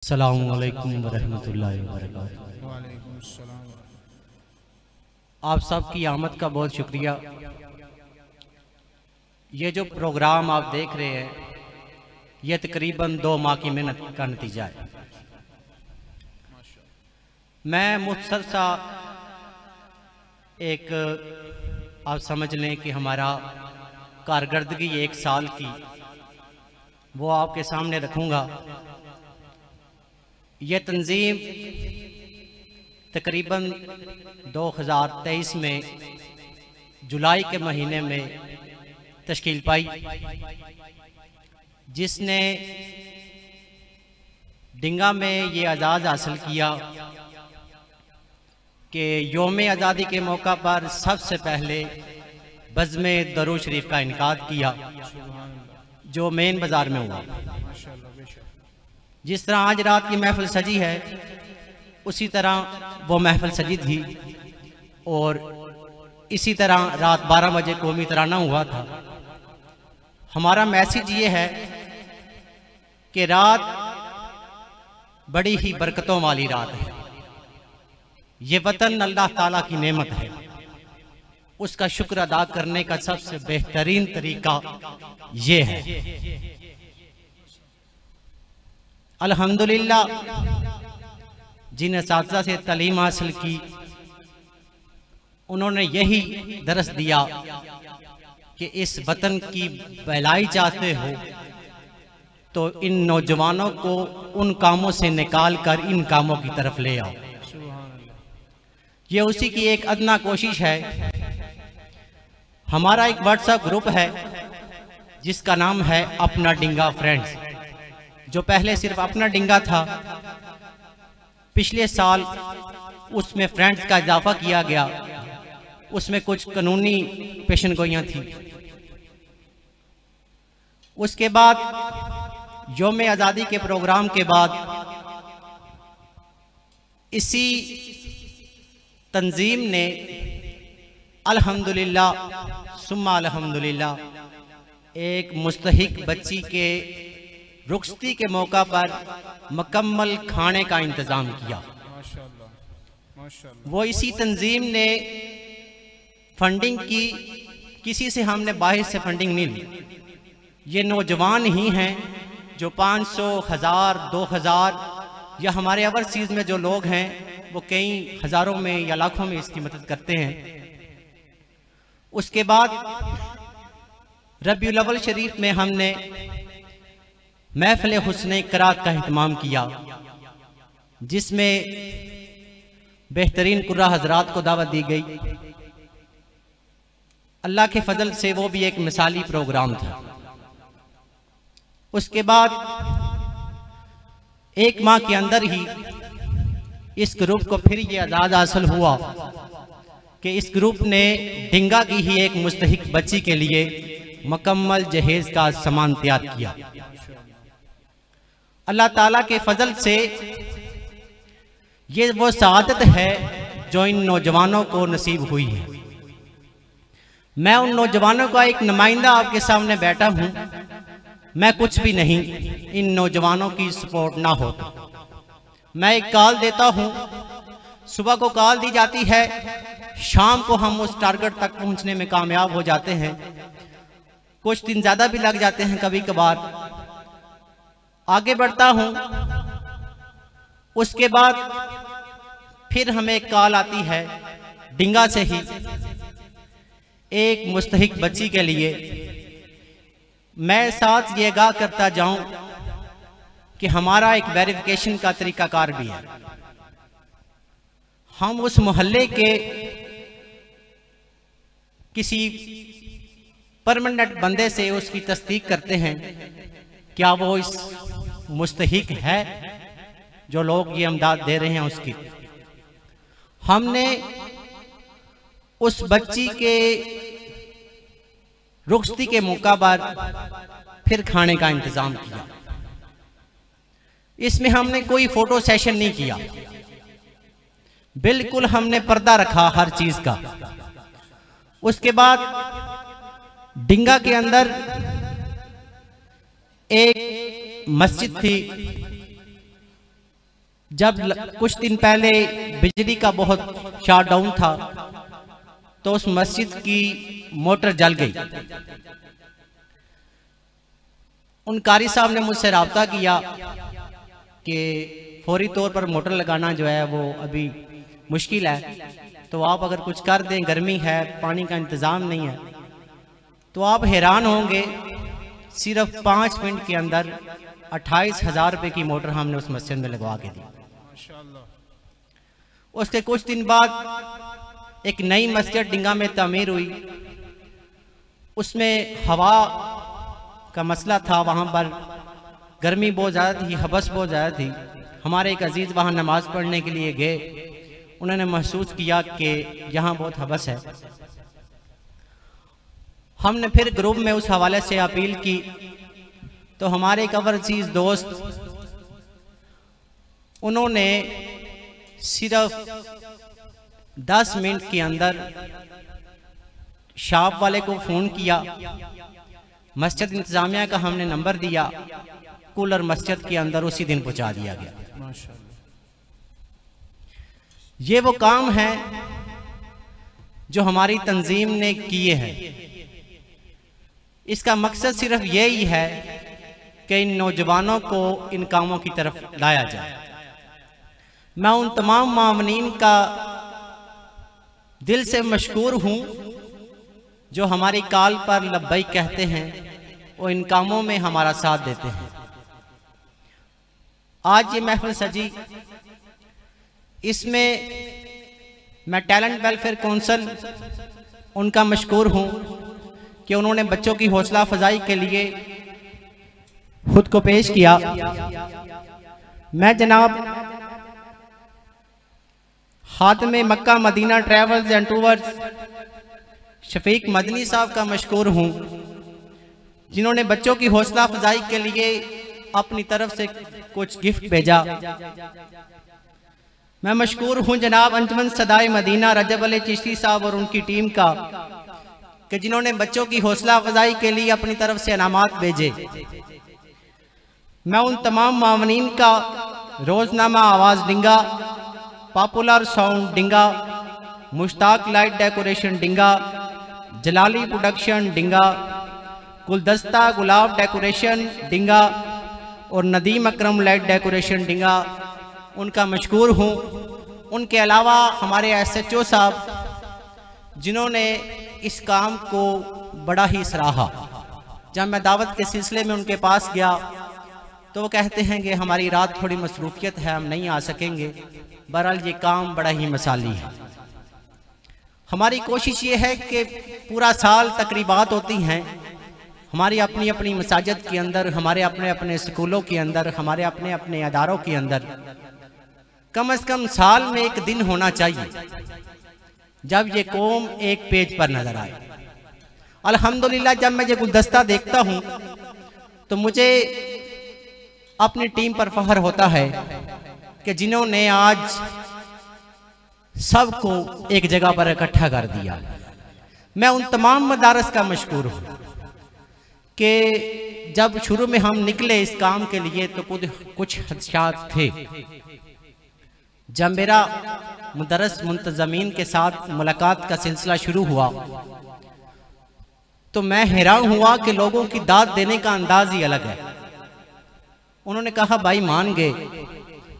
अस्सलामु अलैकुम वरहमतुल्लाहि वबरकातुहू। वालेकुम अस्सलाम। आप सब की आमद का बहुत शुक्रिया। ये जो प्रोग्राम आप देख रहे हैं ये तकरीबन 2 माह की मेहनत का नतीजा है। मैं मुख्तसर सा एक आप समझ लें कि हमारा कारकर्दगी 1 साल की वो आपके सामने रखूँगा। ये तंजीम तकरीबन 2023 में जुलाई के महीने में तश्कील पाई, जिसने डिंगा में ये एजाज़ हासिल किया कि यौम आज़ादी के मौका पर सबसे पहले बज़्म दरूद शरीफ का इनकाद किया जो मेन बाज़ार में हुआ। जिस तरह आज रात की महफिल सजी है उसी तरह वो महफिल सजी थी और इसी तरह रात 12 बजे कौमी तराना हुआ था। हमारा मैसेज ये है कि रात बड़ी ही बरकतों वाली रात है। ये वतन अल्लाह ताला की नेमत है, उसका शुक्र अदा करने का सबसे बेहतरीन तरीका ये है। अल्हम्दुलिल्लाह जिन असातिज़ा से तालीम हासिल की उन्होंने यही दरस दिया कि इस वतन की भलाई चाहते हो तो इन नौजवानों को उन कामों से निकाल कर इन कामों की तरफ ले आओ। ये उसी की एक अदना कोशिश है। हमारा एक व्हाट्सएप ग्रुप है जिसका नाम है अपना डिंगा फ्रेंड्स, जो पहले सिर्फ अपना डिंगा था। पिछले साल उसमें फ्रेंड्स का इजाफा किया गया, उसमें कुछ कानूनी पेशन गोइयाँ थी। उसके बाद यौम आज़ादी के प्रोग्राम के बाद इसी तंजीम ने अल्हम्दुलिल्लाह सुम्मा अल्हम्दुलिल्लाह एक मुस्तहिक बच्ची के रुखसती के मौका पर मुकम्मल खाने का इंतज़ाम किया। माशाअल्लाह। वो इसी तंजीम ने फंडिंग की, किसी से हमने बाहर से फंडिंग नहीं ली। ये नौजवान ही हैं जो 500, 1000, 2000 या हमारे ओवरसीज़ में जो लोग हैं वो कई हज़ारों में या लाखों में इसकी मदद करते हैं। उसके बाद रबीउल अव्वल शरीफ में हमने महफिल हुस्न क़रात का इहतमाम किया, जिसमें बेहतरीन कुर्रा हजरात को दावत दी गई। अल्लाह के फजल से वो भी एक मिसाली प्रोग्राम था। उसके बाद 1 माह के अंदर ही इस ग्रुप को फिर ये एजाज़ हासिल हुआ कि इस ग्रुप ने डिंगा की ही एक मुस्तहिक बच्ची के लिए मुकम्मल जहेज का सामान तैयार किया। अल्लाह ताला के फजल से ये वो सआदत है जो इन नौजवानों को नसीब हुई है। मैं उन नौजवानों का एक नुमाइंदा आपके सामने बैठा हूँ। मैं कुछ भी नहीं, इन नौजवानों की सपोर्ट ना हो। मैं एक कॉल देता हूँ, सुबह को कॉल दी जाती है, शाम को हम उस टारगेट तक पहुँचने में कामयाब हो जाते हैं। कुछ दिन ज़्यादा भी लग जाते हैं, कभी कभार आगे बढ़ता हूँ। उसके बाद फिर हमें एक कॉल आती है डिंगा से ही एक मुस्तहिक बच्ची के लिए। मैं साथ ये आगाह करता जाऊं कि हमारा एक वेरिफिकेशन का तरीकाकार भी है। हम उस मोहल्ले के किसी परमानेंट बंदे से उसकी तस्दीक करते हैं क्या वो इस मुस्तहिक है जो लोग ये इमदाद दे रहे हैं उसकी। हमने उस बच्ची के रुखसती के मौका पर फिर खाने का इंतज़ाम किया। इसमें हमने कोई फोटो सेशन नहीं किया, बिल्कुल हमने पर्दा रखा हर चीज का। उसके बाद डिंगा के अंदर एक मस्जिद थी जब कुछ दिन पहले बिजली का बहुत शटडाउन था तो उस मस्जिद की मोटर जल गई। उन कारी साहब ने मुझसे रब्ता किया कि फौरी तौर पर मोटर लगाना जो है वो अभी मुश्किल है, तो आप अगर कुछ कर दें, गर्मी है, पानी का इंतज़ाम नहीं है। तो आप हैरान होंगे, सिर्फ 5 मिनट के अंदर 28,000 रुपये की मोटर हमने उस मस्जिद में लगवा के दी। उसके कुछ दिन बाद एक नई मस्जिद डिंगा में तामीर हुई। उसमें हवा का मसला था, वहाँ पर गर्मी बहुत ज़्यादा थी, हबस बहुत ज़्यादा थी। हमारे एक अजीज़ वहाँ नमाज़ पढ़ने के लिए गए, उन्होंने महसूस किया कि यहाँ बहुत हबस है। हमने फिर ग्रुप में उस हवाले से अपील की, तो हमारे एक अजीज दोस्त उन्होंने सिर्फ 10 मिनट के अंदर शॉप वाले को फ़ोन किया, मस्जिद इंतज़ामिया का हमने नंबर दिया, कूलर मस्जिद के अंदर उसी दिन पहुंचा दिया गया। माशाअल्लाह। ये वो काम है जो हमारी तंजीम ने किए हैं। इसका मकसद सिर्फ यही है कि इन नौजवानों को इन कामों की तरफ लाया जाए। मैं उन तमाम मामनीन का दिल से मशकूर हूँ जो हमारी कॉल पर लब्बैक कहते हैं और इन कामों में हमारा साथ देते हैं। आज ये महफिल सजी, इसमें मैं टैलेंट वेलफेयर काउंसिल उनका मशकूर हूँ कि उन्होंने बच्चों की हौसला अफजाई के लिए खुद को पेश किया। मैं जनाब खातमे Mecca Medina travels and tours Shafiq Madani साहब का मशकूर हूँ जिन्होंने बच्चों की हौसला अफजाई के लिए अपनी तरफ से कुछ गिफ्ट भेजा। मैं मशकूर हूँ जनाब अंजुमन सदाए मदीना रजब अली चिश्ती साहब और उनकी टीम का कि जिन्होंने बच्चों की हौसला अफजाई के लिए अपनी तरफ से इनामात भेजे। मैं उन तमाम मावनीन का रोजनामा आवाज़ डिंगा, popular sound डिंगा, Mushtaq light decoration डिंगा, जलाली प्रोडक्शन डिंगा, गुलदस्ता गुलाब डेकोरेशन डिंगा और नदीम अकरम लाइट डेकोरेशन डिंगा उनका मशकूर हूँ। उनके अलावा हमारे SHO साहब जिन्होंने इस काम को बड़ा ही सराहा। जब मैं दावत के सिलसिले में उनके पास गया तो वो कहते हैं कि हमारी रात थोड़ी मसरूफियत है, हम नहीं आ सकेंगे। बहरहाल ये काम बड़ा ही मिसाली है। हमारी कोशिश ये है कि पूरा साल तकरीबात होती हैं हमारी अपनी अपनी मसाजिद के अंदर, हमारे अपने अपने स्कूलों के अंदर, हमारे अपने अपने अदारों के अंदर कम से कम साल में एक दिन होना चाहिए जब ये कौम एक पेज पर नजर आए। अल्हम्दुलिल्लाह जब मैं ये गुलदस्ता देखता हूँ तो मुझे अपनी टीम पर फख्र होता है कि जिन्होंने आज सबको एक जगह पर इकट्ठा कर दिया। मैं उन तमाम मदारस का मशकूर हूँ कि जब शुरू में हम निकले इस काम के लिए तो कुछ खदशात थे। जब मेरा मुदरस मुंतजमीन के साथ मुलाकात का सिलसिला शुरू हुआ तो मैं हैरान हुआ कि लोगों की दाद देने का अंदाज ही अलग है। उन्होंने कहा भाई मान गए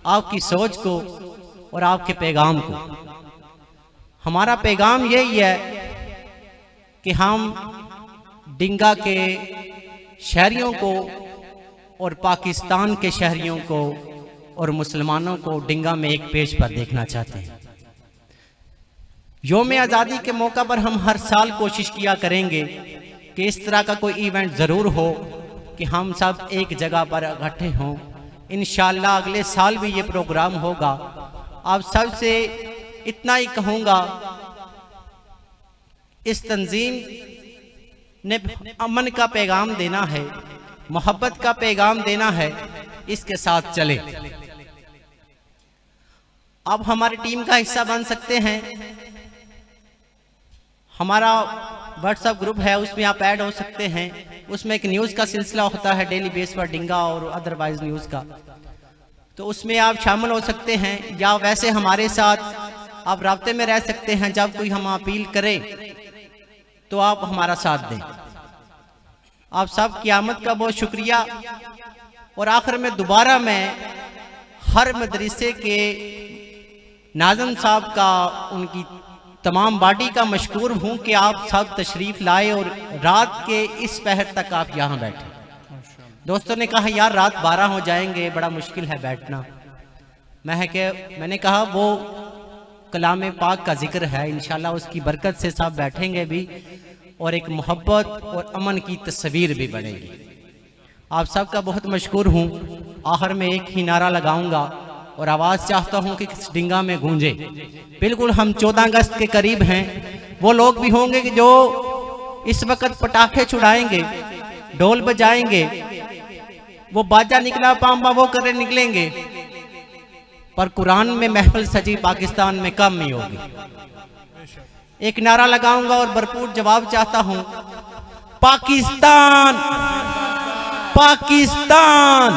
आपकी सोच को और आपके पैगाम को। हमारा पैगाम यही है कि हम डिंगा के शहरियों को और पाकिस्तान के शहरियों को और मुसलमानों को डिंगा में एक पेज पर देखना चाहते हैं। यौम आज़ादी के मौका पर हम हर साल कोशिश किया करेंगे कि इस तरह का कोई इवेंट ज़रूर हो कि हम सब एक जगह पर इकट्ठे हों। इंशाअल्लाह अगले साल भी ये प्रोग्राम होगा। आप सबसे इतना ही कहूँगा, इस तंजीम ने अमन का पैगाम देना है, मोहब्बत का पैगाम देना है, इसके साथ चले। आप हमारी टीम का हिस्सा बन सकते हैं। हमारा व्हाट्सएप ग्रुप है, उसमें आप ऐड हो सकते हैं। उसमें एक न्यूज़ का सिलसिला होता है डेली बेस पर डिंगा और अदरवाइज न्यूज़ का। तो उसमें आप शामिल हो सकते हैं, या वैसे हमारे साथ आप राब्ते में रह सकते हैं। जब कोई हम अपील करे तो आप हमारा साथ दें। आप सब की आमद का बहुत शुक्रिया। और आखिर में दोबारा मैं हर मदरसे के नाज़िम साहब का, उनकी तमाम बॉडी का मशकूर हूँ कि आप सब तशरीफ़ लाए और रात के इस पहर तक आप यहाँ बैठे। दोस्तों ने कहा यार रात 12 हो जाएंगे, बड़ा मुश्किल है बैठना। मैंने कहा वो कलाम पाक का जिक्र है, इंशाल्लाह उसकी बरकत से सब बैठेंगे भी और एक मोहब्बत और अमन की तस्वीर भी बनेगी। आप सबका बहुत मशकूर हूँ। आखिर में एक ही नारा लगाऊंगा और आवाज़ चाहता हूँ कि किस डिंगा में गूंजे। बिल्कुल हम 14 अगस्त के करीब हैं। वो लोग भी होंगे कि जो इस वक्त पटाखे छुड़ाएंगे, ढोल बजाएंगे, वो बाजा निकला पाम्बा वो करे निकलेंगे, पर कुरान में महफिल सजी पाकिस्तान में कम ही होगी। एक नारा लगाऊंगा और भरपूर जवाब चाहता हूं, पाकिस्तान पाकिस्तान।